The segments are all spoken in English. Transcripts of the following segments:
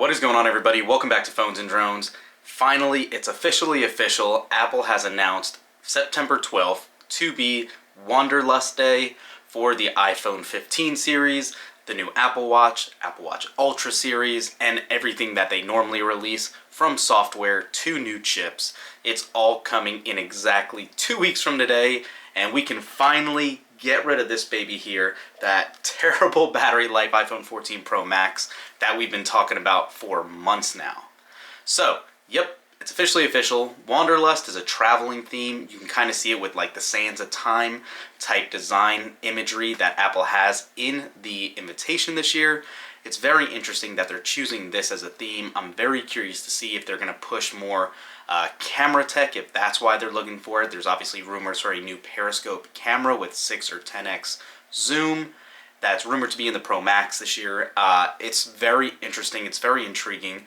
What is going on, everybody? Welcome back to Phones and Drones. Finally, it's officially official. Apple has announced September 12th to be Wanderlust Day for the iPhone 15 series, the new Apple Watch Ultra series, and everything that they normally release, from software to new chips. It's all coming in exactly 2 weeks from today, and we can finally get rid of this baby here, that terrible battery life iPhone 14 Pro Max that we've been talking about for months now. So, yep, it's officially official. Wanderlust is a traveling theme. You can kind of see it with like the Sands of Time type design imagery that Apple has in the invitation this year. It's very interesting that they're choosing this as a theme. I'm very curious to see if they're going to push more camera tech, if that's why they're looking for it. There's obviously rumors for a new periscope camera with 6 or 10x zoom that's rumored to be in the Pro Max this year. It's very interesting, it's very intriguing,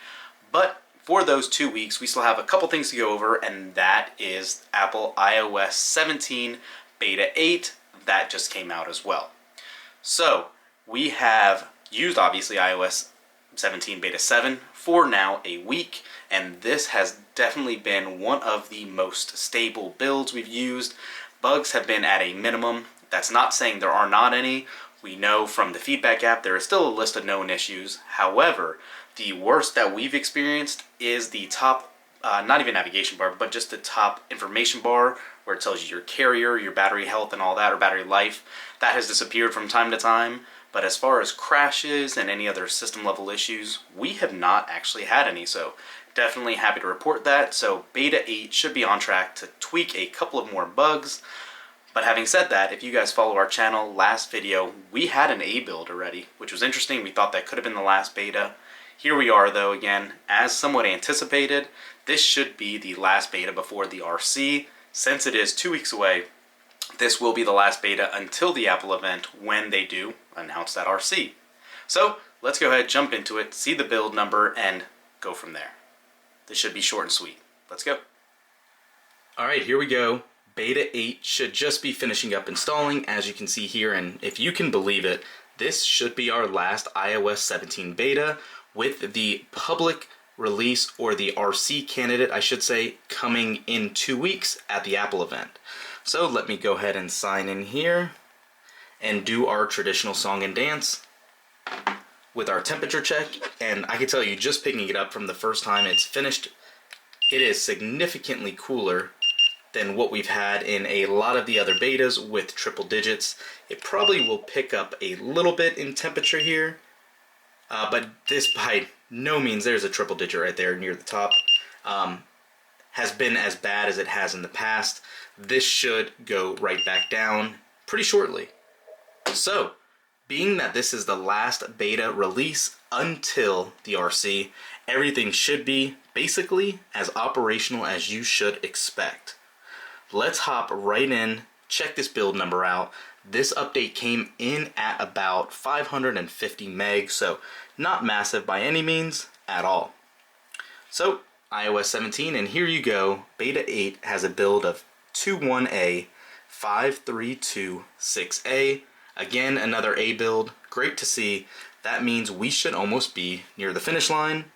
but for those 2 weeks we still have a couple things to go over, and that is Apple iOS 17 Beta 8 that just came out as well. So we have used obviously iOS 17 Beta 7 for now a week, and this has definitely been one of the most stable builds we've used. Bugs have been at a minimum. That's not saying there are not any. We know from the feedback app there is still a list of known issues. However, the worst that we've experienced is the top, not even navigation bar, but just the top information bar where it tells you your carrier, your battery health and all that, or battery life. That has disappeared from time to time. But as far as crashes and any other system level issues, we have not actually had any, so definitely happy to report that. So Beta 8 should be on track to tweak a couple of more bugs. But having said that, if you guys follow our channel, last video, we had an A build already, which was interesting. We thought that could have been the last beta. Here we are though, again, as somewhat anticipated. This should be the last beta before the RC. Since it is 2 weeks away, this will be the last beta until the Apple event when they do announce that RC. So let's go ahead, jump into it, see the build number, and go from there. This should be short and sweet. Let's go. Alright, here we go. Beta 8 should just be finishing up installing, as you can see here, and if you can believe it, this should be our last iOS 17 beta, with the public release, or the RC candidate, I should say, coming in 2 weeks at the Apple event. So let me go ahead and sign in here and do our traditional song and dance with our temperature check. And I can tell you, just picking it up from the first time it's finished, it is significantly cooler than what we've had in a lot of the other betas with triple digits. It probably will pick up a little bit in temperature here, but this by no means, there's a triple digit right there near the top, has been as bad as it has in the past. This should go right back down pretty shortly. So, being that this is the last beta release until the RC, everything should be basically as operational as you should expect. Let's hop right in, check this build number out. This update came in at about 550 megs, so not massive by any means at all. So, iOS 17, and here you go. Beta 8 has a build of 21A 5326A. Again, another A build. Great to see. That means we should almost be near the finish line.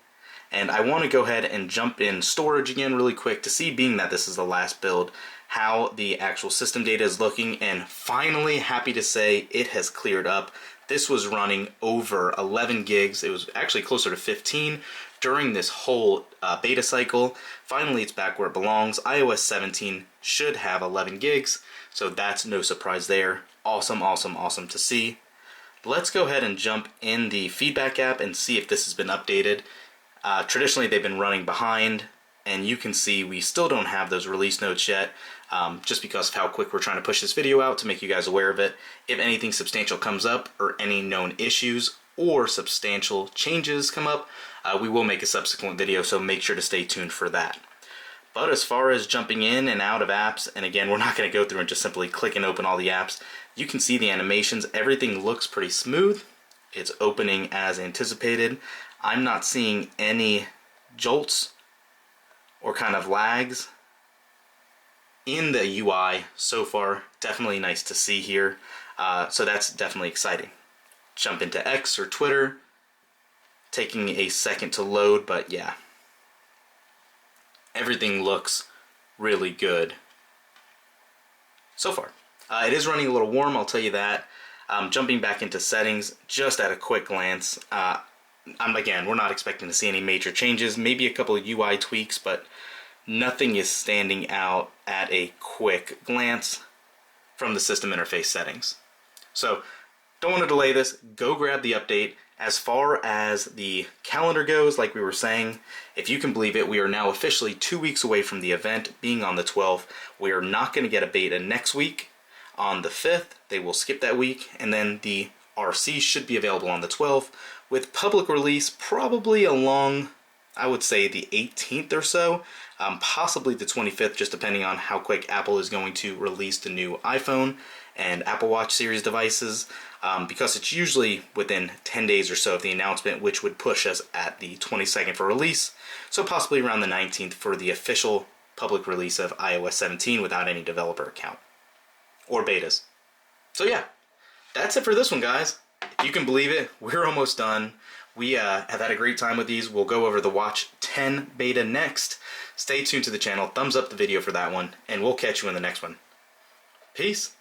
And I want to go ahead and jump in storage again really quick to see, being that this is the last build, how the actual system data is looking. And finally, happy to say it has cleared up. This was running over 11 gigs. It was actually closer to 15 during this whole beta cycle. Finally, it's back where it belongs. iOS 17 should have 11 gigs, so that's no surprise there. Awesome, awesome, awesome to see. Let's go ahead and jump in the feedback app and see if this has been updated. Traditionally, they've been running behind, and you can see we still don't have those release notes yet, just because of how quick we're trying to push this video out to make you guys aware of it. If anything substantial comes up, or any known issues or substantial changes come up, we will make a subsequent video, so make sure to stay tuned for that. But as far as jumping in and out of apps, and again, we're not going to go through and just simply click and open all the apps. You can see the animations. Everything looks pretty smooth. It's opening as anticipated. I'm not seeing any jolts or kind of lags in the UI so far. Definitely nice to see here. So that's definitely exciting. Jump into X or Twitter. taking a second to load, but yeah. Everything looks really good so far. It is running a little warm, I'll tell you that. Jumping back into settings, just at a quick glance, again, we're not expecting to see any major changes, maybe a couple of UI tweaks, but nothing is standing out at a quick glance from the system interface settings. So, don't want to delay this, go grab the update. As far as the calendar goes, like we were saying, if you can believe it, we are now officially 2 weeks away from the event being on the 12th. We are not going to get a beta next week. On the 5th, they will skip that week, and then the RC should be available on the 12th, with public release probably along, I would say, the 18th or so, possibly the 25th, just depending on how quick Apple is going to release the new iPhone and Apple Watch series devices, because it's usually within 10 days or so of the announcement, which would push us at the 22nd for release, so possibly around the 19th for the official public release of iOS 17 without any developer account or betas. So yeah, that's it for this one, guys. If you can believe it, we're almost done. We have had a great time with these. We'll go over the Watch 10 beta next. Stay tuned to the channel, thumbs up the video for that one, and we'll catch you in the next one. Peace.